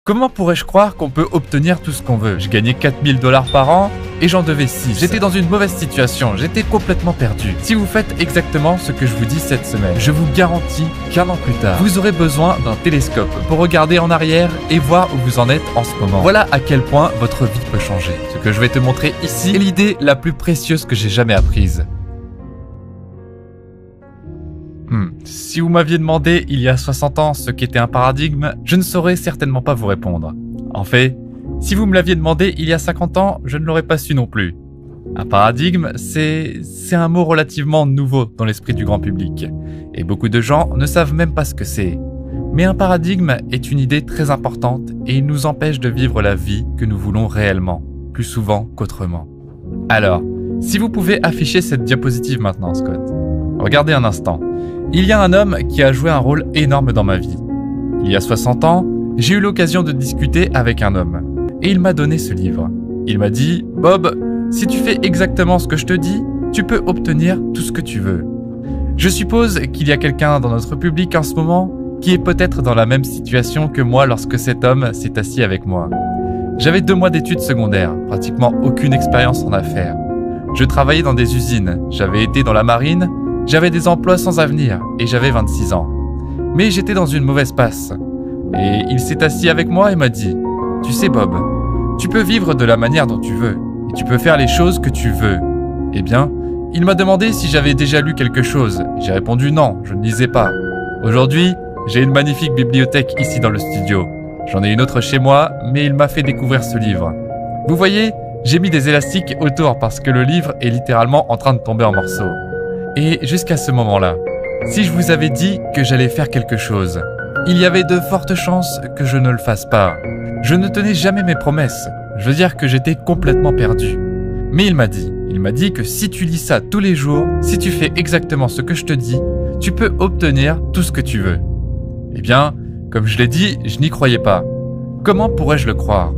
Comment pourrais-je croire qu'on peut obtenir tout ce qu'on veut? Je gagnais 4000 $ par an et j'en devais 6. J'étais dans une mauvaise situation, j'étais complètement perdu. Si vous faites exactement ce que je vous dis cette semaine, je vous garantis qu'un an plus tard, vous aurez besoin d'un télescope pour regarder en arrière et voir où vous en êtes en ce moment. Voilà à quel point votre vie peut changer. Ce que je vais te montrer ici est l'idée la plus précieuse que j'ai jamais apprise. Si vous m'aviez demandé il y a 60 ans ce qu'était un paradigme, je ne saurais certainement pas vous répondre. En fait, si vous me l'aviez demandé il y a 50 ans, je ne l'aurais pas su non plus. Un paradigme, c'est un mot relativement nouveau dans l'esprit du grand public, et beaucoup de gens ne savent même pas ce que c'est. Mais un paradigme est une idée très importante et il nous empêche de vivre la vie que nous voulons réellement, plus souvent qu'autrement. Alors, si vous pouvez afficher cette diapositive maintenant, Scott. Regardez un instant. Il y a un homme qui a joué un rôle énorme dans ma vie. Il y a 60 ans, j'ai eu l'occasion de discuter avec un homme. Et il m'a donné ce livre. Il m'a dit « Bob, si tu fais exactement ce que je te dis, tu peux obtenir tout ce que tu veux. » Je suppose qu'il y a quelqu'un dans notre public en ce moment qui est peut-être dans la même situation que moi lorsque cet homme s'est assis avec moi. J'avais 2 mois d'études secondaires, pratiquement aucune expérience en affaires. Je travaillais dans des usines, j'avais été dans la marine, j'avais des emplois sans avenir et j'avais 26 ans. Mais j'étais dans une mauvaise passe. Et il s'est assis avec moi et m'a dit « Tu sais Bob, tu peux vivre de la manière dont tu veux et tu peux faire les choses que tu veux. » Eh bien, il m'a demandé si j'avais déjà lu quelque chose. J'ai répondu non, je ne lisais pas. Aujourd'hui, j'ai une magnifique bibliothèque ici dans le studio. J'en ai une autre chez moi, mais il m'a fait découvrir ce livre. Vous voyez, j'ai mis des élastiques autour parce que le livre est littéralement en train de tomber en morceaux. Et jusqu'à ce moment-là, si je vous avais dit que j'allais faire quelque chose, il y avait de fortes chances que je ne le fasse pas. Je ne tenais jamais mes promesses. Je veux dire que j'étais complètement perdu. Mais il m'a dit que si tu lis ça tous les jours, si tu fais exactement ce que je te dis, tu peux obtenir tout ce que tu veux. Eh bien, comme je l'ai dit, je n'y croyais pas. Comment pourrais-je le croire?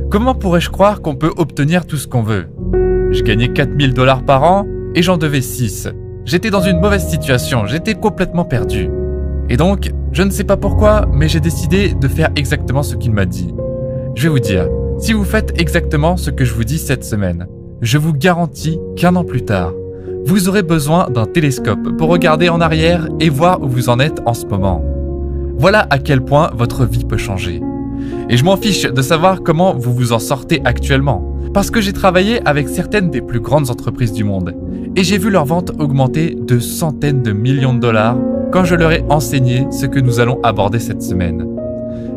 Comment pourrais-je croire qu'on peut obtenir tout ce qu'on veut? Je gagnais 4000 $ par an et j'en devais 6. J'étais dans une mauvaise situation, j'étais complètement perdu. Et donc, je ne sais pas pourquoi, mais j'ai décidé de faire exactement ce qu'il m'a dit. Je vais vous dire, si vous faites exactement ce que je vous dis cette semaine, je vous garantis qu'un an plus tard, vous aurez besoin d'un télescope pour regarder en arrière et voir où vous en êtes en ce moment. Voilà à quel point votre vie peut changer. Et je m'en fiche de savoir comment vous vous en sortez actuellement, parce que j'ai travaillé avec certaines des plus grandes entreprises du monde, et j'ai vu leurs ventes augmenter de centaines de millions de dollars quand je leur ai enseigné ce que nous allons aborder cette semaine.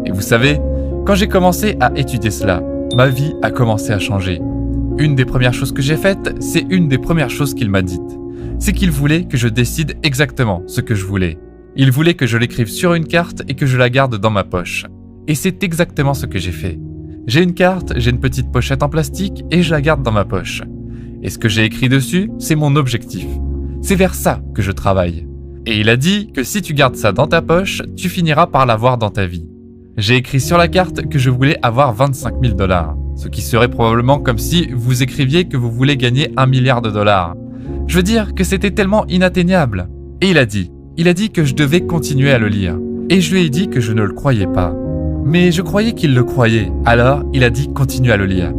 Et vous savez, quand j'ai commencé à étudier cela, ma vie a commencé à changer. Une des premières choses que j'ai faites, c'est une des premières choses qu'il m'a dites. C'est qu'il voulait que je décide exactement ce que je voulais. Il voulait que je l'écrive sur une carte et que je la garde dans ma poche. Et c'est exactement ce que j'ai fait. J'ai une carte, j'ai une petite pochette en plastique et je la garde dans ma poche. Et ce que j'ai écrit dessus, c'est mon objectif. C'est vers ça que je travaille. Et il a dit que si tu gardes ça dans ta poche, tu finiras par l'avoir dans ta vie. J'ai écrit sur la carte que je voulais avoir 25 000 $, ce qui serait probablement comme si vous écriviez que vous voulez gagner 1 milliard de dollars. Je veux dire que c'était tellement inatteignable. Et il a dit que je devais continuer à le lire. Et je lui ai dit que je ne le croyais pas. Mais je croyais qu'il le croyait, alors il a dit continue à le lire.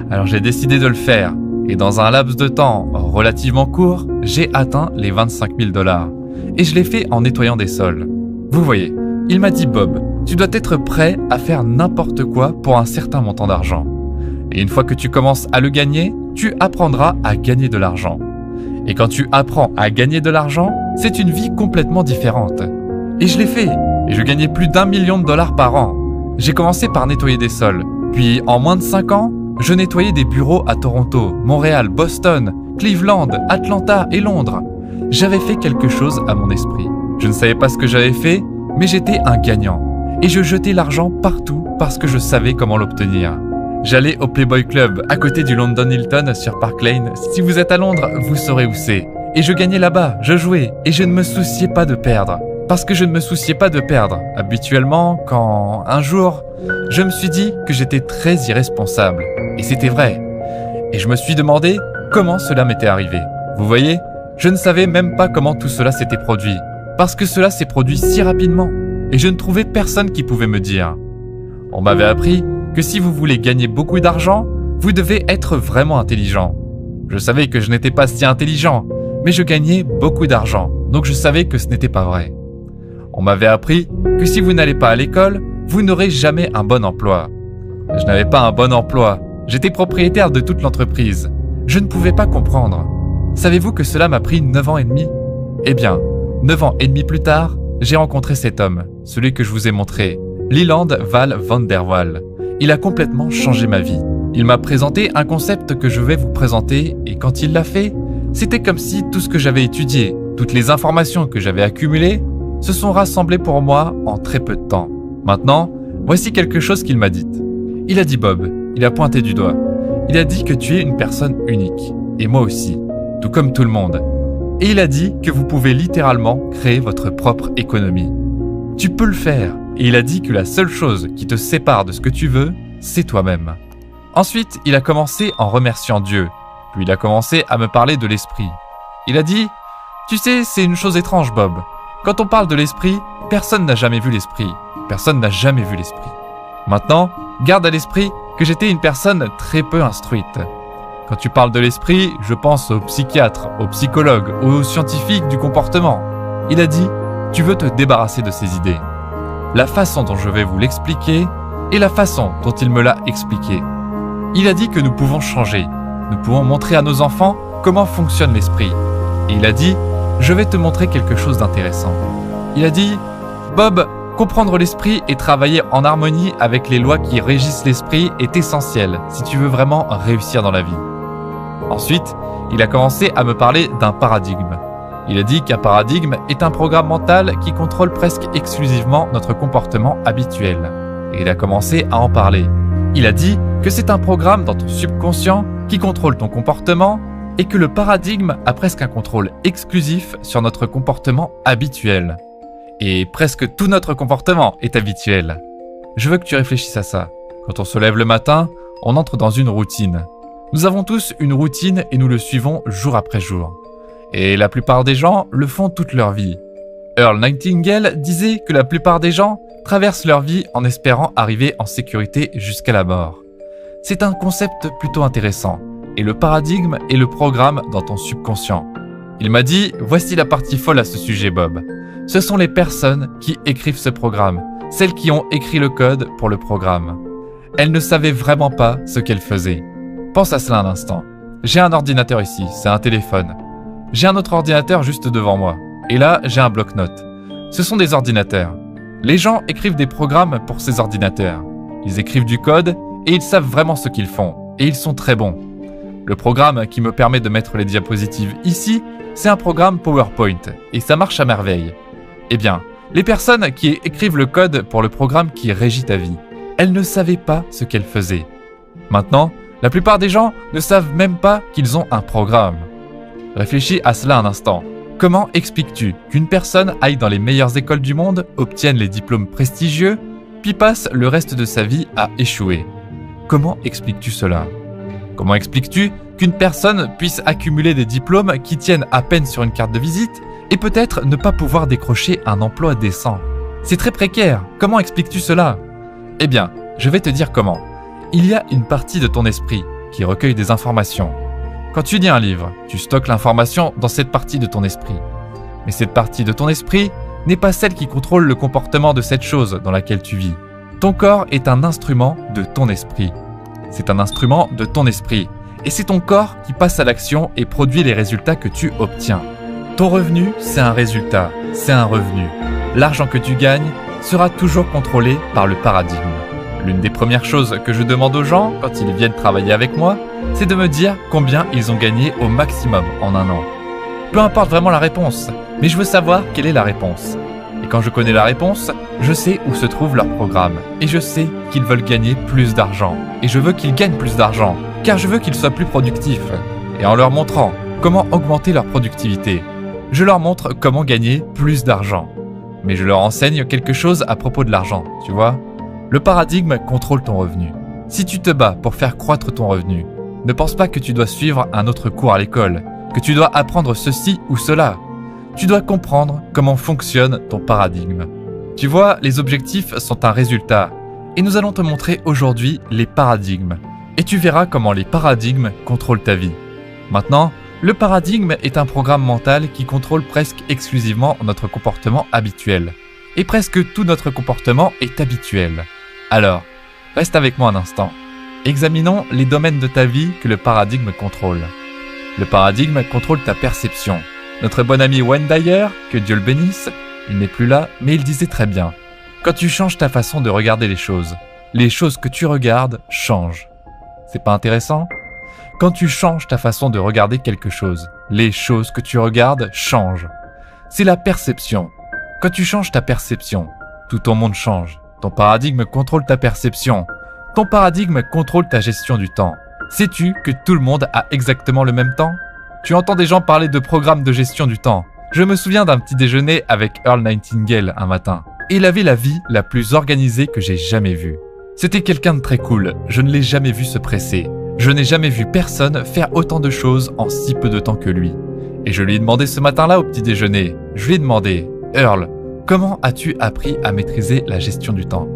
Alors j'ai décidé de le faire. Et dans un laps de temps relativement court, j'ai atteint les 25 000 $. Et je l'ai fait en nettoyant des sols. Vous voyez, il m'a dit Bob, tu dois être prêt à faire n'importe quoi pour un certain montant d'argent. Et une fois que tu commences à le gagner, tu apprendras à gagner de l'argent. Et quand tu apprends à gagner de l'argent, c'est une vie complètement différente. Et je l'ai fait. Et je gagnais plus d'1 million de dollars par an. J'ai commencé par nettoyer des sols. Puis en moins de 5 ans, je nettoyais des bureaux à Toronto, Montréal, Boston, Cleveland, Atlanta et Londres. J'avais fait quelque chose à mon esprit. Je ne savais pas ce que j'avais fait, mais j'étais un gagnant. Et je jetais l'argent partout parce que je savais comment l'obtenir. J'allais au Playboy Club, à côté du London Hilton sur Park Lane. Si vous êtes à Londres, vous saurez où c'est. Et je gagnais là-bas, je jouais, et je ne me souciais pas de perdre. Parce que je ne me souciais pas de perdre. Habituellement, quand un jour, je me suis dit que j'étais très irresponsable. Et c'était vrai. Et je me suis demandé comment cela m'était arrivé. Vous voyez, je ne savais même pas comment tout cela s'était produit. Parce que cela s'est produit si rapidement. Et je ne trouvais personne qui pouvait me dire. On m'avait appris que si vous voulez gagner beaucoup d'argent, vous devez être vraiment intelligent. Je savais que je n'étais pas si intelligent, mais je gagnais beaucoup d'argent, donc je savais que ce n'était pas vrai. On m'avait appris que si vous n'allez pas à l'école, vous n'aurez jamais un bon emploi. Je n'avais pas un bon emploi, j'étais propriétaire de toute l'entreprise. Je ne pouvais pas comprendre. Savez-vous que cela m'a pris 9 ans et demi ? Eh bien, 9 ans et demi plus tard, j'ai rencontré cet homme, celui que je vous ai montré, Leland Val van der Waal. Il a complètement changé ma vie. Il m'a présenté un concept que je vais vous présenter et quand il l'a fait, c'était comme si tout ce que j'avais étudié, toutes les informations que j'avais accumulées, se sont rassemblées pour moi en très peu de temps. Maintenant, voici quelque chose qu'il m'a dit. Il a dit Bob, il a pointé du doigt. Il a dit que tu es une personne unique, et moi aussi, tout comme tout le monde. Et il a dit que vous pouvez littéralement créer votre propre économie. Tu peux le faire, et il a dit que la seule chose qui te sépare de ce que tu veux, c'est toi-même. Ensuite, il a commencé en remerciant Dieu, puis il a commencé à me parler de l'esprit. Il a dit « Tu sais, c'est une chose étrange, Bob. Quand on parle de l'esprit, personne n'a jamais vu l'esprit. Personne n'a jamais vu l'esprit. Maintenant, garde à l'esprit que j'étais une personne très peu instruite. Quand tu parles de l'esprit, je pense aux psychiatres, aux psychologues, aux scientifiques du comportement. Il a dit « Tu veux te débarrasser de ces idées. » La façon dont je vais vous l'expliquer est la façon dont il me l'a expliqué. Il a dit que nous pouvons changer. Nous pouvons montrer à nos enfants comment fonctionne l'esprit. Et il a dit « Je vais te montrer quelque chose d'intéressant. » Il a dit « Bob, comprendre l'esprit et travailler en harmonie avec les lois qui régissent l'esprit est essentiel si tu veux vraiment réussir dans la vie. » Ensuite, il a commencé à me parler d'un paradigme. Il a dit qu'un paradigme est un programme mental qui contrôle presque exclusivement notre comportement habituel. Et il a commencé à en parler. Il a dit que c'est un programme dans ton subconscient qui contrôle ton comportement et que le paradigme a presque un contrôle exclusif sur notre comportement habituel. Et presque tout notre comportement est habituel. Je veux que tu réfléchisses à ça. Quand on se lève le matin, on entre dans une routine. Nous avons tous une routine et nous le suivons jour après jour. Et la plupart des gens le font toute leur vie. Earl Nightingale disait que la plupart des gens traversent leur vie en espérant arriver en sécurité jusqu'à la mort. C'est un concept plutôt intéressant, et le paradigme est le programme dans ton subconscient. Il m'a dit « Voici la partie folle à ce sujet, Bob. Ce sont les personnes qui écrivent ce programme, celles qui ont écrit le code pour le programme. Elles ne savaient vraiment pas ce qu'elles faisaient. Pense à cela un instant. J'ai un ordinateur ici, c'est un téléphone. J'ai un autre ordinateur juste devant moi. Et là, j'ai un bloc-notes. Ce sont des ordinateurs. Les gens écrivent des programmes pour ces ordinateurs. Ils écrivent du code et ils savent vraiment ce qu'ils font. Et ils sont très bons. Le programme qui me permet de mettre les diapositives ici, c'est un programme PowerPoint. Et ça marche à merveille. Eh bien, les personnes qui écrivent le code pour le programme qui régit ta vie, elles ne savaient pas ce qu'elles faisaient. Maintenant, la plupart des gens ne savent même pas qu'ils ont un programme. Réfléchis à cela un instant. Comment expliques-tu qu'une personne aille dans les meilleures écoles du monde, obtienne les diplômes prestigieux, puis passe le reste de sa vie à échouer? Comment expliques-tu cela? Comment expliques-tu qu'une personne puisse accumuler des diplômes qui tiennent à peine sur une carte de visite et peut-être ne pas pouvoir décrocher un emploi décent? C'est très précaire. Comment expliques-tu cela? Eh bien, je vais te dire comment. Il y a une partie de ton esprit qui recueille des informations. Quand tu lis un livre, tu stockes l'information dans cette partie de ton esprit. Mais cette partie de ton esprit n'est pas celle qui contrôle le comportement de cette chose dans laquelle tu vis. Ton corps est un instrument de ton esprit. C'est un instrument de ton esprit. Et c'est ton corps qui passe à l'action et produit les résultats que tu obtiens. Ton revenu, c'est un résultat, c'est un revenu. L'argent que tu gagnes sera toujours contrôlé par le paradigme. L'une des premières choses que je demande aux gens quand ils viennent travailler avec moi, c'est de me dire combien ils ont gagné au maximum en un an. Peu importe vraiment la réponse, mais je veux savoir quelle est la réponse. Et quand je connais la réponse, je sais où se trouve leur programme. Et je sais qu'ils veulent gagner plus d'argent. Et je veux qu'ils gagnent plus d'argent, car je veux qu'ils soient plus productifs. Et en leur montrant comment augmenter leur productivité, je leur montre comment gagner plus d'argent. Mais je leur enseigne quelque chose à propos de l'argent, tu vois ? Le paradigme contrôle ton revenu. Si tu te bats pour faire croître ton revenu, ne pense pas que tu dois suivre un autre cours à l'école, que tu dois apprendre ceci ou cela. Tu dois comprendre comment fonctionne ton paradigme. Tu vois, les objectifs sont un résultat, et nous allons te montrer aujourd'hui les paradigmes. Et tu verras comment les paradigmes contrôlent ta vie. Maintenant, le paradigme est un programme mental qui contrôle presque exclusivement notre comportement habituel. Et presque tout notre comportement est habituel. Alors, reste avec moi un instant. Examinons les domaines de ta vie que le paradigme contrôle. Le paradigme contrôle ta perception. Notre bon ami Wayne Dyer, que Dieu le bénisse, il n'est plus là, mais il disait très bien. Quand tu changes ta façon de regarder les choses que tu regardes changent. C'est pas intéressant ? Quand tu changes ta façon de regarder quelque chose, les choses que tu regardes changent. C'est la perception. Quand tu changes ta perception, tout ton monde change. Ton paradigme contrôle ta perception. Ton paradigme contrôle ta gestion du temps. Sais-tu que tout le monde a exactement le même temps ? Tu entends des gens parler de programmes de gestion du temps. Je me souviens d'un petit déjeuner avec Earl Nightingale un matin. Il avait la vie la plus organisée que j'ai jamais vue. C'était quelqu'un de très cool, je ne l'ai jamais vu se presser. Je n'ai jamais vu personne faire autant de choses en si peu de temps que lui. Et je lui ai demandé ce matin-là au petit déjeuner, je lui ai demandé « Earl, comment as-tu appris à maîtriser la gestion du temps ?»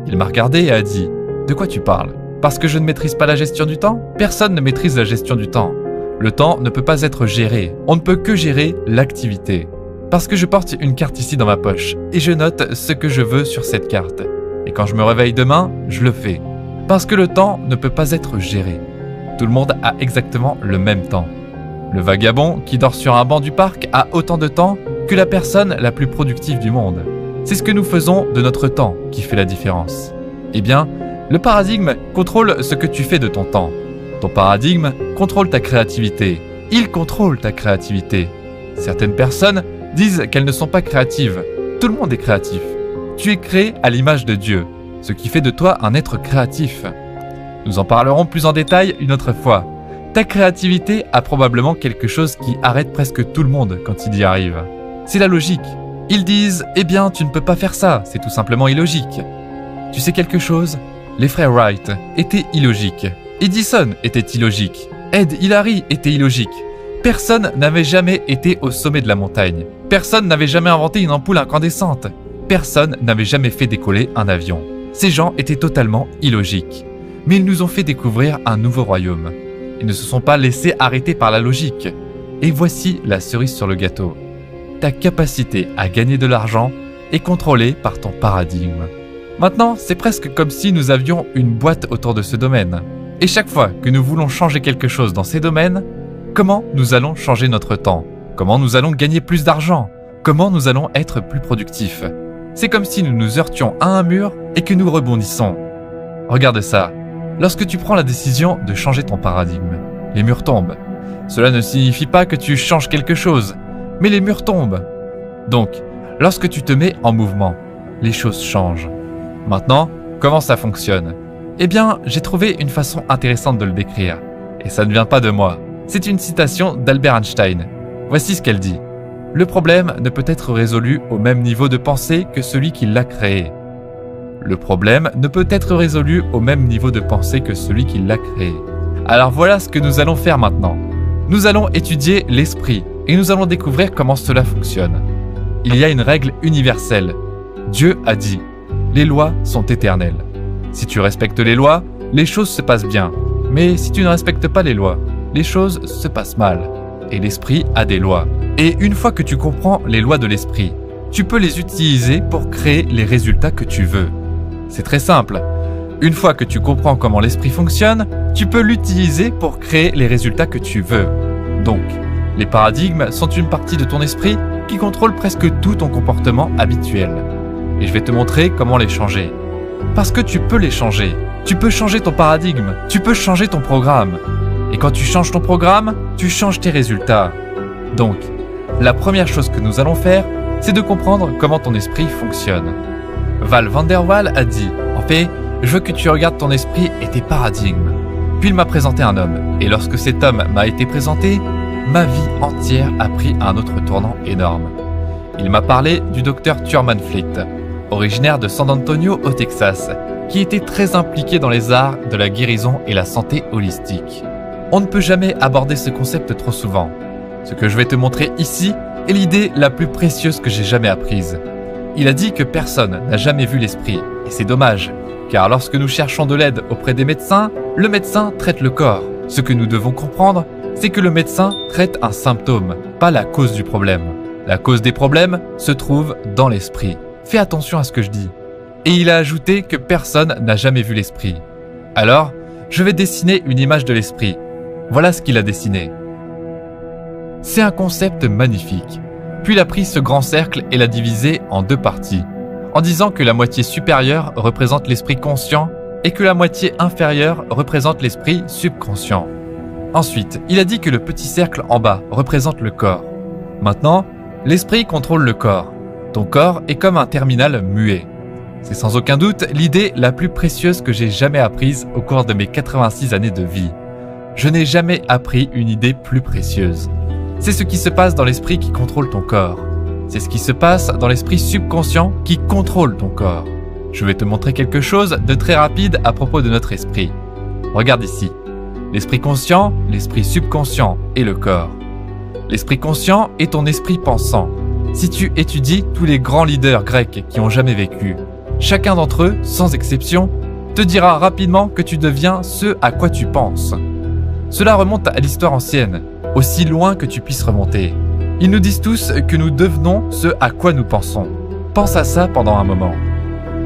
Il m'a regardé et a dit « De quoi tu parles ? Parce que je ne maîtrise pas la gestion du temps ? Personne ne maîtrise la gestion du temps. Le temps ne peut pas être géré, on ne peut que gérer l'activité. Parce que je porte une carte ici dans ma poche et je note ce que je veux sur cette carte. Et quand je me réveille demain, je le fais. Parce que le temps ne peut pas être géré. Tout le monde a exactement le même temps. Le vagabond qui dort sur un banc du parc a autant de temps que la personne la plus productive du monde. C'est ce que nous faisons de notre temps qui fait la différence. Eh bien, le paradigme contrôle ce que tu fais de ton temps. Ton paradigme contrôle ta créativité. Il contrôle ta créativité. Certaines personnes disent qu'elles ne sont pas créatives. Tout le monde est créatif. Tu es créé à l'image de Dieu, ce qui fait de toi un être créatif. Nous en parlerons plus en détail une autre fois. Ta créativité a probablement quelque chose qui arrête presque tout le monde quand il y arrive. C'est la logique. Ils disent « Eh bien, tu ne peux pas faire ça, c'est tout simplement illogique. » Tu sais quelque chose ? Les frères Wright étaient illogiques. Edison était illogique. Ed Hillary était illogique. Personne n'avait jamais été au sommet de la montagne. Personne n'avait jamais inventé une ampoule incandescente. Personne n'avait jamais fait décoller un avion. Ces gens étaient totalement illogiques. Mais ils nous ont fait découvrir un nouveau royaume. Ils ne se sont pas laissés arrêter par la logique. Et voici la cerise sur le gâteau. Ta capacité à gagner de l'argent est contrôlée par ton paradigme. Maintenant, c'est presque comme si nous avions une boîte autour de ce domaine. Et chaque fois que nous voulons changer quelque chose dans ces domaines, comment nous allons changer notre temps ? Comment nous allons gagner plus d'argent ? Comment nous allons être plus productifs ? C'est comme si nous nous heurtions à un mur et que nous rebondissons. Regarde ça. Lorsque tu prends la décision de changer ton paradigme, les murs tombent. Cela ne signifie pas que tu changes quelque chose, mais les murs tombent. Donc, lorsque tu te mets en mouvement, les choses changent. Maintenant, comment ça fonctionne ? Eh bien, j'ai trouvé une façon intéressante de le décrire. Et ça ne vient pas de moi. C'est une citation d'Albert Einstein. Voici ce qu'elle dit. « Le problème ne peut être résolu au même niveau de pensée que celui qui l'a créé. Le problème ne peut être résolu au même niveau de pensée que celui qui l'a créé. » Alors voilà ce que nous allons faire maintenant. Nous allons étudier l'esprit et nous allons découvrir comment cela fonctionne. Il y a une règle universelle. Dieu a dit « Les lois sont éternelles. Si tu respectes les lois, les choses se passent bien. Mais si tu ne respectes pas les lois, les choses se passent mal. Et l'esprit a des lois. Et une fois que tu comprends les lois de l'esprit, tu peux les utiliser pour créer les résultats que tu veux. C'est très simple. Une fois que tu comprends comment l'esprit fonctionne, tu peux l'utiliser pour créer les résultats que tu veux. Donc, les paradigmes sont une partie de ton esprit qui contrôle presque tout ton comportement habituel. Et je vais te montrer comment les changer. Parce que tu peux les changer. Tu peux changer ton paradigme. Tu peux changer ton programme. Et quand tu changes ton programme, tu changes tes résultats. Donc, la première chose que nous allons faire, c'est de comprendre comment ton esprit fonctionne. Val van der Waal a dit « En fait, je veux que tu regardes ton esprit et tes paradigmes. » Puis il m'a présenté un homme. Et lorsque cet homme m'a été présenté, ma vie entière a pris un autre tournant énorme. Il m'a parlé du docteur Thurman Fleet, originaire de San Antonio au Texas, qui était très impliqué dans les arts de la guérison et la santé holistique. On ne peut jamais aborder ce concept trop souvent. Ce que je vais te montrer ici est l'idée la plus précieuse que j'ai jamais apprise. Il a dit que personne n'a jamais vu l'esprit, et c'est dommage, Car lorsque nous cherchons de l'aide auprès des médecins, le médecin traite le corps. Ce que nous devons comprendre, c'est que le médecin traite un symptôme, pas la cause du problème. La cause des problèmes se trouve dans l'esprit. Fais attention à ce que je dis. Et il a ajouté que personne n'a jamais vu l'esprit. Alors, je vais dessiner une image de l'esprit. Voilà ce qu'il a dessiné. C'est un concept magnifique. Puis il a pris ce grand cercle et l'a divisé en deux parties, en disant que la moitié supérieure représente l'esprit conscient et que la moitié inférieure représente l'esprit subconscient. Ensuite, il a dit que le petit cercle en bas représente le corps. Maintenant, l'esprit contrôle le corps. Ton corps est comme un terminal muet. C'est sans aucun doute l'idée la plus précieuse que j'ai jamais apprise au cours de mes 86 années de vie. Je n'ai jamais appris une idée plus précieuse. C'est ce qui se passe dans l'esprit qui contrôle ton corps. C'est ce qui se passe dans l'esprit subconscient qui contrôle ton corps. Je vais te montrer quelque chose de très rapide à propos de notre esprit. Regarde ici. L'esprit conscient, l'esprit subconscient et le corps. L'esprit conscient est ton esprit pensant. Si tu étudies tous les grands leaders grecs qui ont jamais vécu, chacun d'entre eux, sans exception, te dira rapidement que tu deviens ce à quoi tu penses. Cela remonte à l'histoire ancienne, aussi loin que tu puisses remonter. Ils nous disent tous que nous devenons ce à quoi nous pensons. Pense à ça pendant un moment.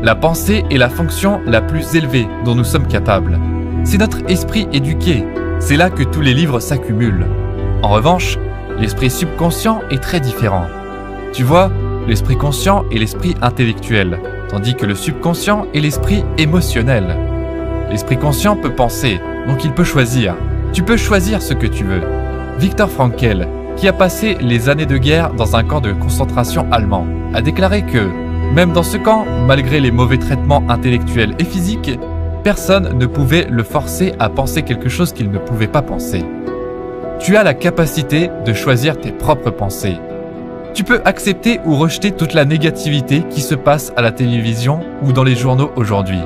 La pensée est la fonction la plus élevée dont nous sommes capables. C'est notre esprit éduqué. C'est là que tous les livres s'accumulent. En revanche, l'esprit subconscient est très différent. Tu vois, l'esprit conscient est l'esprit intellectuel, tandis que le subconscient est l'esprit émotionnel. L'esprit conscient peut penser, donc il peut choisir. Tu peux choisir ce que tu veux. Viktor Frankl, qui a passé les années de guerre dans un camp de concentration allemand, a déclaré que, même dans ce camp, malgré les mauvais traitements intellectuels et physiques, personne ne pouvait le forcer à penser quelque chose qu'il ne pouvait pas penser. Tu as la capacité de choisir tes propres pensées. Tu peux accepter ou rejeter toute la négativité qui se passe à la télévision ou dans les journaux aujourd'hui.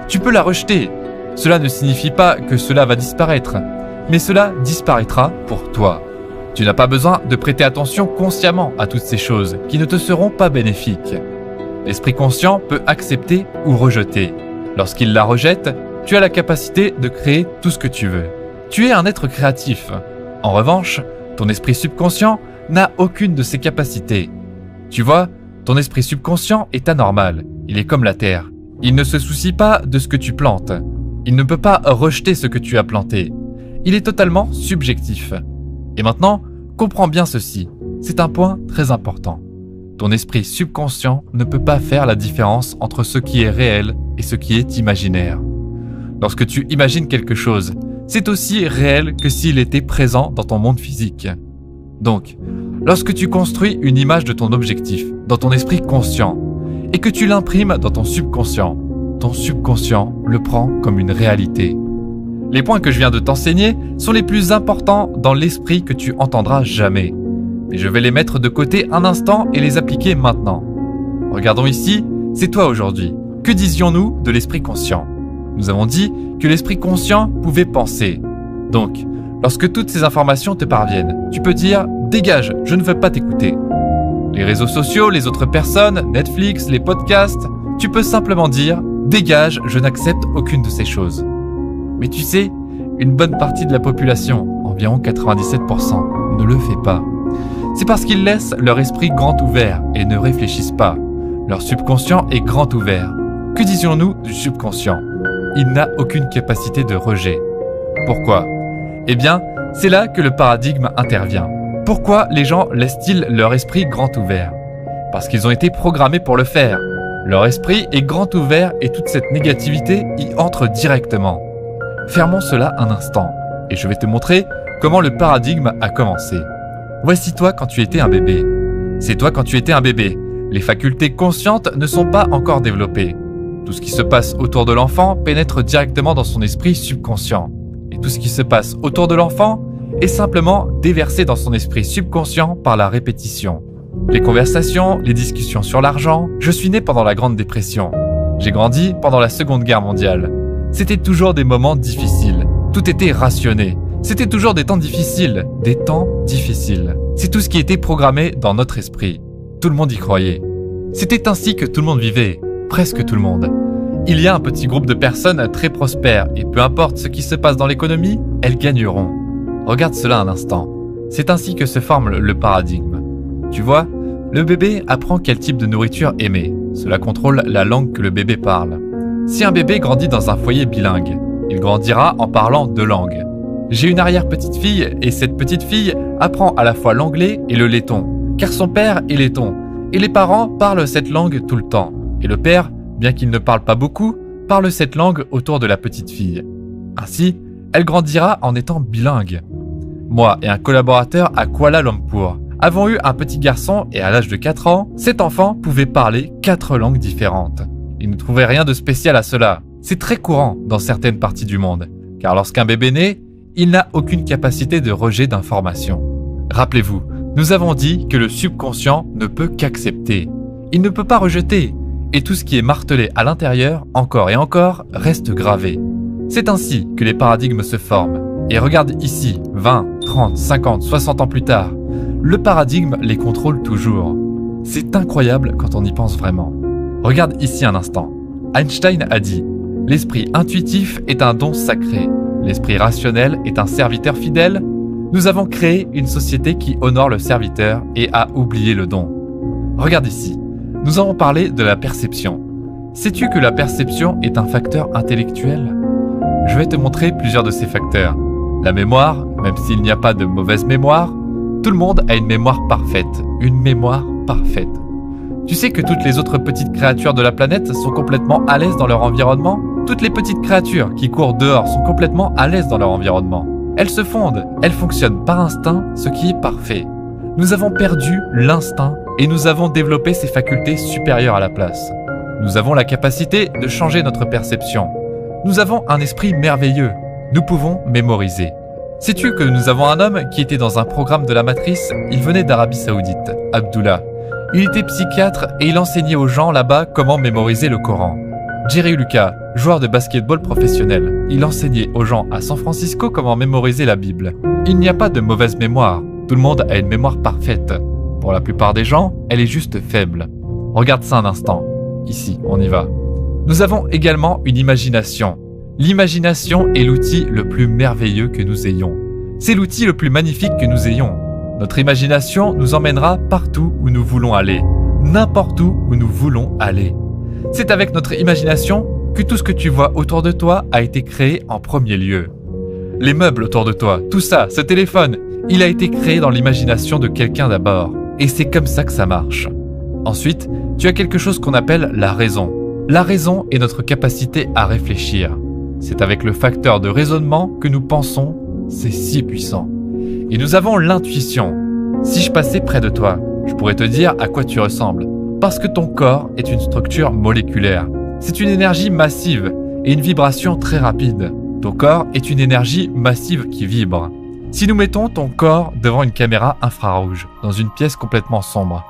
Tu peux la rejeter. Cela ne signifie pas que cela va disparaître, mais cela disparaîtra pour toi. Tu n'as pas besoin de prêter attention consciemment à toutes ces choses qui ne te seront pas bénéfiques. L'esprit conscient peut accepter ou rejeter. Lorsqu'il la rejette, tu as la capacité de créer tout ce que tu veux. Tu es un être créatif. En revanche, ton esprit subconscient n'a aucune de ces capacités. Tu vois, ton esprit subconscient est anormal. Il est comme la terre. Il ne se soucie pas de ce que tu plantes. Il ne peut pas rejeter ce que tu as planté. Il est totalement subjectif. Et maintenant, comprends bien ceci. C'est un point très important. Ton esprit subconscient ne peut pas faire la différence entre ce qui est réel et ce qui est imaginaire. Lorsque tu imagines quelque chose, c'est aussi réel que s'il était présent dans ton monde physique. Donc, lorsque tu construis une image de ton objectif dans ton esprit conscient et que tu l'imprimes dans ton subconscient le prend comme une réalité. Les points que je viens de t'enseigner sont les plus importants dans l'esprit que tu entendras jamais. Mais je vais les mettre de côté un instant et les appliquer maintenant. Regardons ici, c'est toi aujourd'hui. Que disions-nous de l'esprit conscient ? Nous avons dit que l'esprit conscient pouvait penser. Donc, lorsque toutes ces informations te parviennent, tu peux dire « Dégage, je ne veux pas t'écouter ». Les réseaux sociaux, les autres personnes, Netflix, les podcasts, tu peux simplement dire « Dégage, je n'accepte aucune de ces choses ». Mais tu sais, une bonne partie de la population, environ 97%, ne le fait pas. C'est parce qu'ils laissent leur esprit grand ouvert et ne réfléchissent pas. Leur subconscient est grand ouvert. Que disions-nous du subconscient ? Il n'a aucune capacité de rejet. Pourquoi ? Eh bien, c'est là que le paradigme intervient. Pourquoi les gens laissent-ils leur esprit grand ouvert ? Parce qu'ils ont été programmés pour le faire. Leur esprit est grand ouvert et toute cette négativité y entre directement. Fermons cela un instant et je vais te montrer comment le paradigme a commencé. Voici toi quand tu étais un bébé. C'est toi quand tu étais un bébé. Les facultés conscientes ne sont pas encore développées. Tout ce qui se passe autour de l'enfant pénètre directement dans son esprit subconscient. Et tout ce qui se passe autour de l'enfant est simplement déversé dans son esprit subconscient par la répétition. Les conversations, les discussions sur l'argent. Je suis né pendant la Grande Dépression. J'ai grandi pendant la Seconde Guerre mondiale. C'était toujours des moments difficiles. Tout était rationné. C'était toujours des temps difficiles. Des temps difficiles. C'est tout ce qui était programmé dans notre esprit. Tout le monde y croyait. C'était ainsi que tout le monde vivait. Presque tout le monde. il y a un petit groupe de personnes très prospères et peu importe ce qui se passe dans l'économie, elles gagneront. Regarde cela un instant. C'est ainsi que se forme le paradigme. Tu vois, le bébé apprend quel type de nourriture aimer. Cela contrôle la langue que le bébé parle. Si un bébé grandit dans un foyer bilingue, il grandira en parlant 2 langues. J'ai une arrière-petite-fille et cette petite fille apprend à la fois l'anglais et le letton, car son père est letton. Et les parents parlent cette langue tout le temps. Et le père, bien qu'il ne parle pas beaucoup, parle cette langue autour de la petite fille. Ainsi, elle grandira en étant bilingue. Moi et un collaborateur à Kuala Lumpur avons eu un petit garçon et à l'âge de 4 ans, cet enfant pouvait parler 4 langues différentes. Il ne trouvait rien de spécial à cela. C'est très courant dans certaines parties du monde, car lorsqu'un bébé naît, il n'a aucune capacité de rejet d'informations. Rappelez-vous, nous avons dit que le subconscient ne peut qu'accepter. Il ne peut pas rejeter, et tout ce qui est martelé à l'intérieur, encore et encore, reste gravé. C'est ainsi que les paradigmes se forment. Et regarde ici, 20, 30, 50, 60 ans plus tard, le paradigme les contrôle toujours. C'est incroyable quand on y pense vraiment. Regarde ici un instant. Einstein a dit « L'esprit intuitif est un don sacré. L'esprit rationnel est un serviteur fidèle. Nous avons créé une société qui honore le serviteur et a oublié le don. » Regarde ici. Nous avons parlé de la perception. Sais-tu que la perception est un facteur intellectuel ? Je vais te montrer plusieurs de ces facteurs. La mémoire, même s'il n'y a pas de mauvaise mémoire, tout le monde a une mémoire parfaite. Une mémoire parfaite. Tu sais que toutes les autres petites créatures de la planète sont complètement à l'aise dans leur environnement ? Toutes les petites créatures qui courent dehors sont complètement à l'aise dans leur environnement. Elles se fondent, elles fonctionnent par instinct, ce qui est parfait. Nous avons perdu l'instinct et nous avons développé ces facultés supérieures à la place. Nous avons la capacité de changer notre perception. Nous avons un esprit merveilleux. Nous pouvons mémoriser. Sais-tu que nous avons un homme qui était dans un programme de la Matrice ? Il venait d'Arabie Saoudite, Abdullah. Il était psychiatre et il enseignait aux gens là-bas comment mémoriser le Coran. Jerry Lucas, joueur de basketball professionnel, il enseignait aux gens à San Francisco comment mémoriser la Bible. Il n'y a pas de mauvaise mémoire. Tout le monde a une mémoire parfaite. Pour la plupart des gens, elle est juste faible. Regarde ça un instant. Ici, on y va. Nous avons également une imagination. L'imagination est l'outil le plus merveilleux que nous ayons. C'est l'outil le plus magnifique que nous ayons. Notre imagination nous emmènera partout où nous voulons aller, n'importe où nous voulons aller. C'est avec notre imagination que tout ce que tu vois autour de toi a été créé en premier lieu. Les meubles autour de toi, tout ça, ce téléphone, il a été créé dans l'imagination de quelqu'un d'abord. Et c'est comme ça que ça marche. Ensuite, tu as quelque chose qu'on appelle la raison. La raison est notre capacité à réfléchir. C'est avec le facteur de raisonnement que nous pensons, c'est si puissant. Et nous avons l'intuition. Si je passais près de toi, je pourrais te dire à quoi tu ressembles. Parce que ton corps est une structure moléculaire. C'est une énergie massive et une vibration très rapide. Ton corps est une énergie massive qui vibre. Si nous mettons ton corps devant une caméra infrarouge, dans une pièce complètement sombre,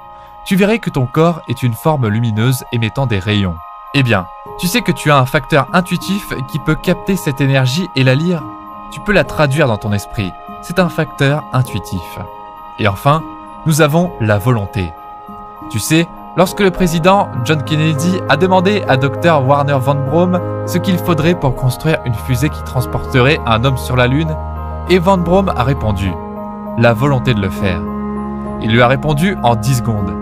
tu verrais que ton corps est une forme lumineuse émettant des rayons. Eh bien, tu sais que tu as un facteur intuitif qui peut capter cette énergie et la lire. Tu peux la traduire dans ton esprit. C'est un facteur intuitif. Et enfin, nous avons la volonté. Tu sais, lorsque le président John Kennedy a demandé à Dr Wernher von Braun ce qu'il faudrait pour construire une fusée qui transporterait un homme sur la Lune, et von Braun a répondu « la volonté de le faire ». Il lui a répondu en 10 secondes.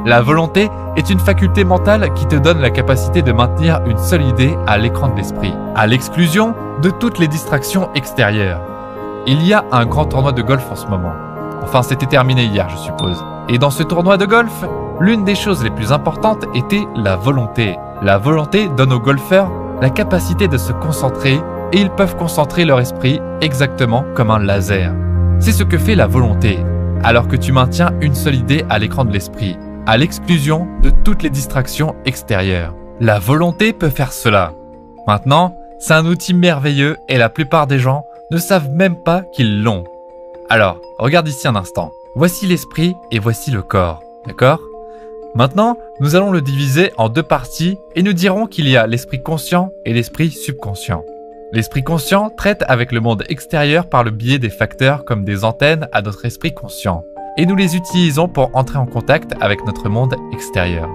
La volonté est une faculté mentale qui te donne la capacité de maintenir une seule idée à l'écran de l'esprit, à l'exclusion de toutes les distractions extérieures. Il y a un grand tournoi de golf en ce moment. Enfin, c'était terminé hier, je suppose. Et dans ce tournoi de golf, l'une des choses les plus importantes était la volonté. La volonté donne aux golfeurs la capacité de se concentrer et ils peuvent concentrer leur esprit exactement comme un laser. C'est ce que fait la volonté, alors que tu maintiens une seule idée à l'écran de l'esprit, à l'exclusion de toutes les distractions extérieures. La volonté peut faire cela. Maintenant, c'est un outil merveilleux et la plupart des gens ne savent même pas qu'ils l'ont. Alors, regarde ici un instant. Voici l'esprit et voici le corps, d'accord ? Maintenant, nous allons le diviser en 2 parties et nous dirons qu'il y a l'esprit conscient et l'esprit subconscient. L'esprit conscient traite avec le monde extérieur par le biais des facteurs comme des antennes à notre esprit conscient. Et nous les utilisons pour entrer en contact avec notre monde extérieur.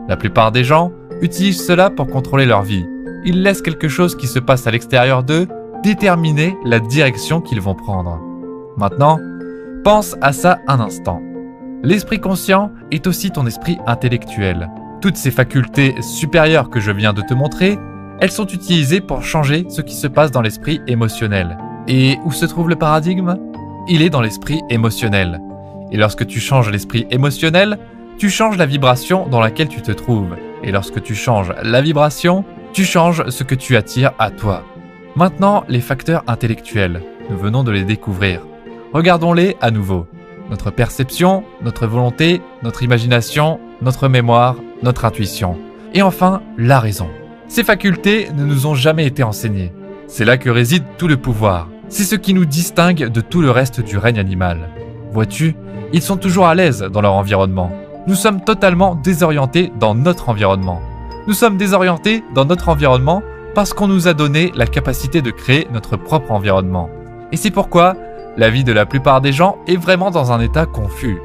La plupart des gens utilisent cela pour contrôler leur vie. Ils laissent quelque chose qui se passe à l'extérieur d'eux déterminer la direction qu'ils vont prendre. Maintenant, pense à ça un instant. L'esprit conscient est aussi ton esprit intellectuel. Toutes ces facultés supérieures que je viens de te montrer, elles sont utilisées pour changer ce qui se passe dans l'esprit émotionnel. Et où se trouve le paradigme ? Il est dans l'esprit émotionnel. Et lorsque tu changes l'esprit émotionnel, tu changes la vibration dans laquelle tu te trouves. Et lorsque tu changes la vibration, tu changes ce que tu attires à toi. Maintenant, les facteurs intellectuels. Nous venons de les découvrir. Regardons-les à nouveau. Notre perception, notre volonté, notre imagination, notre mémoire, notre intuition. Et enfin, la raison. Ces facultés ne nous ont jamais été enseignées. C'est là que réside tout le pouvoir. C'est ce qui nous distingue de tout le reste du règne animal. Vois-tu, ils sont toujours à l'aise dans leur environnement. Nous sommes totalement désorientés dans notre environnement. Nous sommes désorientés dans notre environnement parce qu'on nous a donné la capacité de créer notre propre environnement. Et c'est pourquoi la vie de la plupart des gens est vraiment dans un état confus.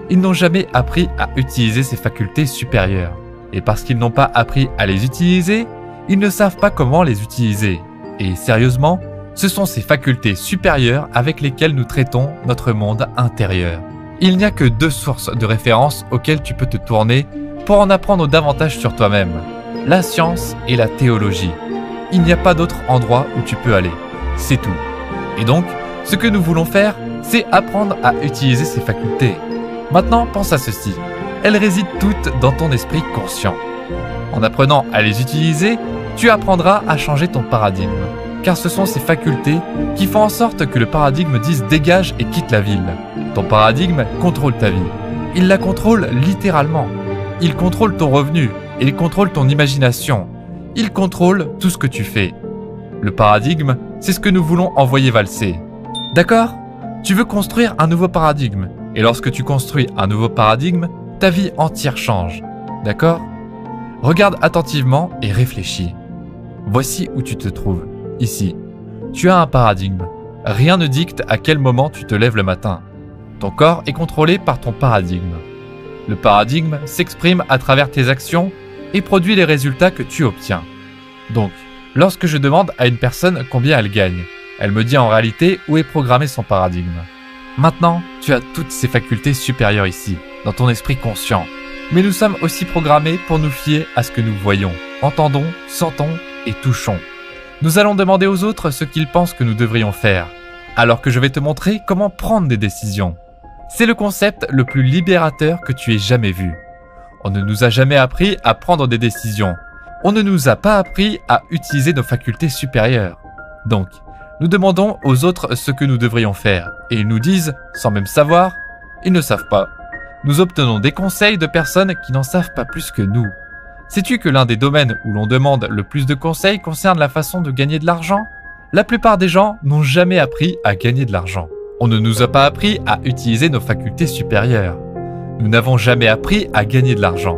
Ils n'ont jamais appris à utiliser ces facultés supérieures. Et parce qu'ils n'ont pas appris à les utiliser, ils ne savent pas comment les utiliser. Et sérieusement, ce sont ces facultés supérieures avec lesquelles nous traitons notre monde intérieur. Il n'y a que 2 sources de référence auxquelles tu peux te tourner pour en apprendre davantage sur toi-même. La science et la théologie. Il n'y a pas d'autre endroit où tu peux aller. C'est tout. Et donc, ce que nous voulons faire, c'est apprendre à utiliser ces facultés. Maintenant, pense à ceci. Elles résident toutes dans ton esprit conscient. En apprenant à les utiliser, tu apprendras à changer ton paradigme. Car ce sont ces facultés qui font en sorte que le paradigme dise « dégage et quitte la ville ». Ton paradigme contrôle ta vie. Il la contrôle littéralement. Il contrôle ton revenu, il contrôle ton imagination. Il contrôle tout ce que tu fais. Le paradigme, c'est ce que nous voulons envoyer valser. D'accord ? Tu veux construire un nouveau paradigme. Et lorsque tu construis un nouveau paradigme, ta vie entière change. D'accord ? Regarde attentivement et réfléchis. Voici où tu te trouves. Ici. Tu as un paradigme. Rien ne dicte à quel moment tu te lèves le matin. Ton corps est contrôlé par ton paradigme. Le paradigme s'exprime à travers tes actions et produit les résultats que tu obtiens. Donc, lorsque je demande à une personne combien elle gagne, elle me dit en réalité où est programmé son paradigme. Maintenant, tu as toutes ces facultés supérieures ici, dans ton esprit conscient. Mais nous sommes aussi programmés pour nous fier à ce que nous voyons, entendons, sentons et touchons. Nous allons demander aux autres ce qu'ils pensent que nous devrions faire, alors que je vais te montrer comment prendre des décisions. C'est le concept le plus libérateur que tu aies jamais vu. On ne nous a jamais appris à prendre des décisions. On ne nous a pas appris à utiliser nos facultés supérieures. Donc, nous demandons aux autres ce que nous devrions faire, et ils nous disent, sans même savoir, ils ne savent pas. Nous obtenons des conseils de personnes qui n'en savent pas plus que nous. Sais-tu que l'un des domaines où l'on demande le plus de conseils concerne la façon de gagner de l'argent ? La plupart des gens n'ont jamais appris à gagner de l'argent. On ne nous a pas appris à utiliser nos facultés supérieures. Nous n'avons jamais appris à gagner de l'argent.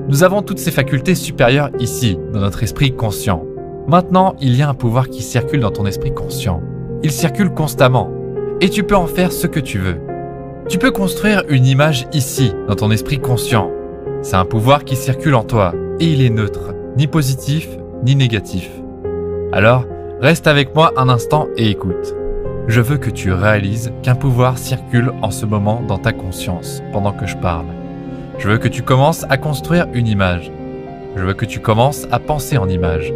Nous avons toutes ces facultés supérieures ici, dans notre esprit conscient. Maintenant, il y a un pouvoir qui circule dans ton esprit conscient. Il circule constamment. Et tu peux en faire ce que tu veux. Tu peux construire une image ici, dans ton esprit conscient. C'est un pouvoir qui circule en toi. Et il est neutre, ni positif, ni négatif. Alors, reste avec moi un instant et écoute. Je veux que tu réalises qu'un pouvoir circule en ce moment dans ta conscience, pendant que je parle. Je veux que tu commences à construire une image. Je veux que tu commences à penser en image.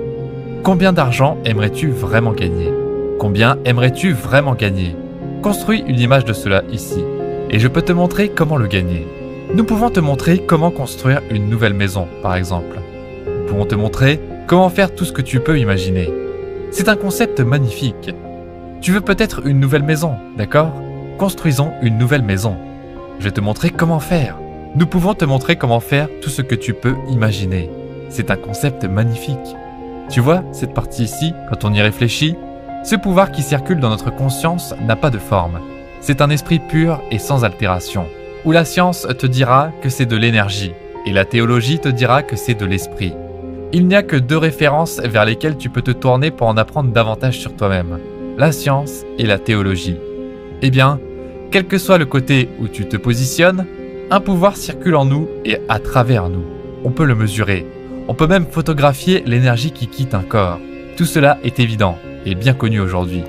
Combien d'argent aimerais-tu vraiment gagner ? Combien aimerais-tu vraiment gagner ? Construis une image de cela ici, et je peux te montrer comment le gagner. Nous pouvons te montrer comment construire une nouvelle maison, par exemple. Nous pouvons te montrer comment faire tout ce que tu peux imaginer. C'est un concept magnifique. Tu veux peut-être une nouvelle maison, d'accord ? Construisons une nouvelle maison. Je vais te montrer comment faire. Nous pouvons te montrer comment faire tout ce que tu peux imaginer. C'est un concept magnifique. Tu vois, cette partie ici, quand on y réfléchit, ce pouvoir qui circule dans notre conscience n'a pas de forme. C'est un esprit pur et sans altération. Où la science te dira que c'est de l'énergie et la théologie te dira que c'est de l'esprit. Il n'y a que 2 références vers lesquelles tu peux te tourner pour en apprendre davantage sur toi-même, la science et la théologie. Eh bien, quel que soit le côté où tu te positionnes, un pouvoir circule en nous et à travers nous. On peut le mesurer, On peut même photographier l'énergie qui quitte un corps. Tout cela est évident et bien connu aujourd'hui.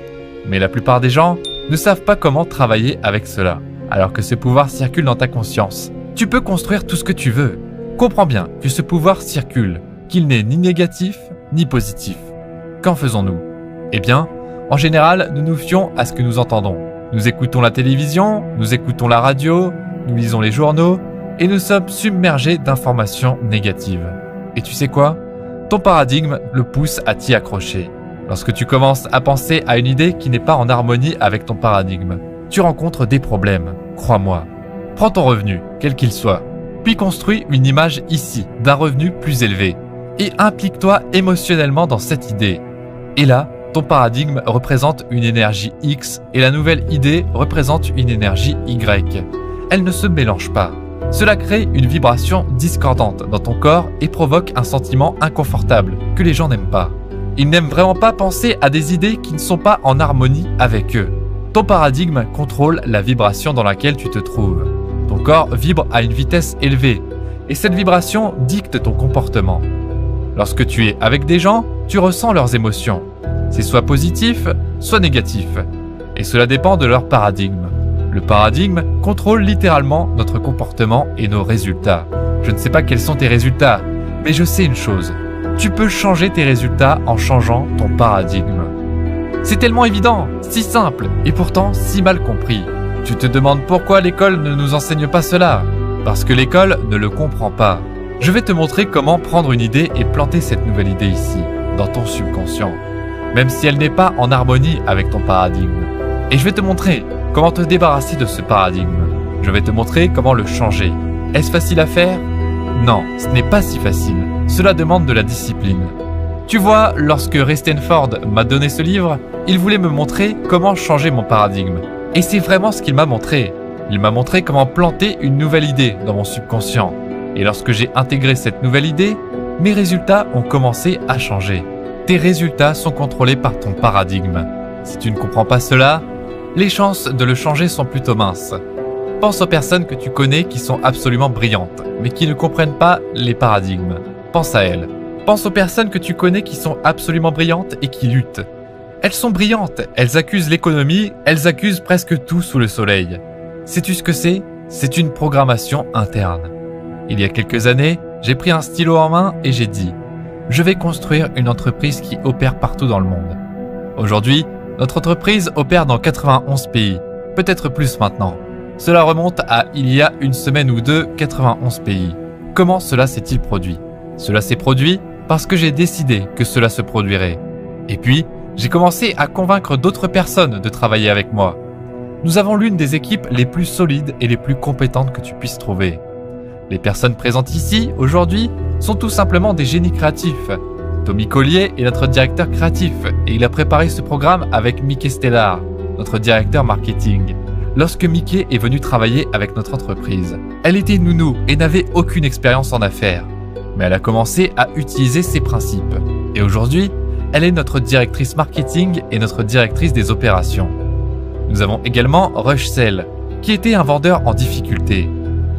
Mais la plupart des gens ne savent pas comment travailler avec cela, alors que ce pouvoir circule dans ta conscience. Tu peux construire tout ce que tu veux. Comprends bien que ce pouvoir circule, qu'il n'est ni négatif ni positif. Qu'en faisons-nous? Eh bien, en général, nous nous fions à ce que nous entendons. Nous écoutons la télévision, nous écoutons la radio, nous lisons les journaux, et nous sommes submergés d'informations négatives. Et tu sais quoi? Ton paradigme le pousse à t'y accrocher. Lorsque tu commences à penser à une idée qui n'est pas en harmonie avec ton paradigme, tu rencontres des problèmes, crois-moi. Prends ton revenu, quel qu'il soit, puis construis une image ici d'un revenu plus élevé, et implique-toi émotionnellement dans cette idée. Et là, ton paradigme représente une énergie X et la nouvelle idée représente une énergie Y. Elles ne se mélangent pas. Cela crée une vibration discordante dans ton corps et provoque un sentiment inconfortable que les gens n'aiment pas. Ils n'aiment vraiment pas penser à des idées qui ne sont pas en harmonie avec eux. Ton paradigme contrôle la vibration dans laquelle tu te trouves. Ton corps vibre à une vitesse élevée et cette vibration dicte ton comportement. Lorsque tu es avec des gens, tu ressens leurs émotions. C'est soit positif, soit négatif. Et cela dépend de leur paradigme. Le paradigme contrôle littéralement notre comportement et nos résultats. Je ne sais pas quels sont tes résultats, mais je sais une chose. Tu peux changer tes résultats en changeant ton paradigme. C'est tellement évident, si simple, et pourtant si mal compris. Tu te demandes pourquoi l'école ne nous enseigne pas cela? Parce que l'école ne le comprend pas. Je vais te montrer comment prendre une idée et planter cette nouvelle idée ici, dans ton subconscient, même si elle n'est pas en harmonie avec ton paradigme. Et je vais te montrer comment te débarrasser de ce paradigme. Je vais te montrer comment le changer. Est-ce facile à faire? Non, ce n'est pas si facile. Cela demande de la discipline. Tu vois, lorsque Ray Stanford m'a donné ce livre, il voulait me montrer comment changer mon paradigme. Et c'est vraiment ce qu'il m'a montré. Il m'a montré comment planter une nouvelle idée dans mon subconscient. Et lorsque j'ai intégré cette nouvelle idée, mes résultats ont commencé à changer. Tes résultats sont contrôlés par ton paradigme. Si tu ne comprends pas cela, les chances de le changer sont plutôt minces. Pense aux personnes que tu connais qui sont absolument brillantes, mais qui ne comprennent pas les paradigmes. Pense à elles. Pense aux personnes que tu connais qui sont absolument brillantes et qui luttent. Elles sont brillantes, elles accusent l'économie, elles accusent presque tout sous le soleil. Sais-tu ce que c'est? C'est une programmation interne. Il y a quelques années, j'ai pris un stylo en main et j'ai dit « Je vais construire une entreprise qui opère partout dans le monde. » Aujourd'hui, notre entreprise opère dans 91 pays, peut-être plus maintenant. Cela remonte à il y a une semaine ou deux, 91 pays. Comment cela s'est-il produit? Cela s'est produit parce que j'ai décidé que cela se produirait. Et puis, j'ai commencé à convaincre d'autres personnes de travailler avec moi. Nous avons l'une des équipes les plus solides et les plus compétentes que tu puisses trouver. Les personnes présentes ici, aujourd'hui, sont tout simplement des génies créatifs. Tommy Collier est notre directeur créatif et il a préparé ce programme avec Mickey Stellar, notre directeur marketing. Lorsque Mickey est venue travailler avec notre entreprise, elle était nounou et n'avait aucune expérience en affaires. Mais elle a commencé à utiliser ses principes. Et aujourd'hui, elle est notre directrice marketing et notre directrice des opérations. Nous avons également Rush Sell, qui était un vendeur en difficulté.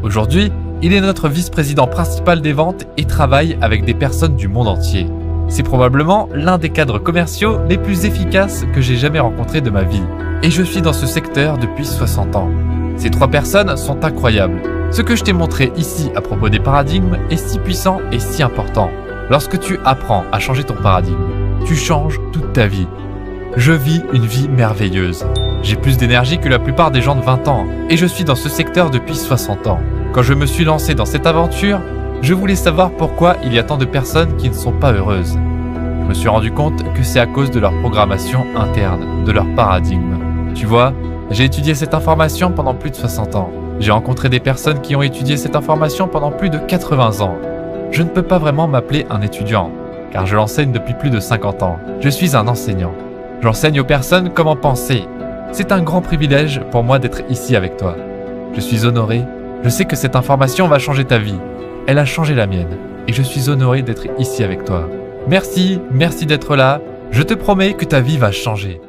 Aujourd'hui, il est notre vice-président principal des ventes et travaille avec des personnes du monde entier. C'est probablement l'un des cadres commerciaux les plus efficaces que j'ai jamais rencontrés de ma vie. Et je suis dans ce secteur depuis 60 ans. Ces trois personnes sont incroyables. Ce que je t'ai montré ici à propos des paradigmes est si puissant et si important. Lorsque tu apprends à changer ton paradigme, tu changes toute ta vie. Je vis une vie merveilleuse. J'ai plus d'énergie que la plupart des gens de 20 ans et je suis dans ce secteur depuis 60 ans. Quand je me suis lancé dans cette aventure, je voulais savoir pourquoi il y a tant de personnes qui ne sont pas heureuses. Je me suis rendu compte que c'est à cause de leur programmation interne, de leur paradigme. Tu vois, j'ai étudié cette information pendant plus de 60 ans. J'ai rencontré des personnes qui ont étudié cette information pendant plus de 80 ans. Je ne peux pas vraiment m'appeler un étudiant, car je l'enseigne depuis plus de 50 ans. Je suis un enseignant. J'enseigne aux personnes comment penser. C'est un grand privilège pour moi d'être ici avec toi. Je suis honoré. Je sais que cette information va changer ta vie. Elle a changé la mienne. Et je suis honoré d'être ici avec toi. Merci d'être là. Je te promets que ta vie va changer.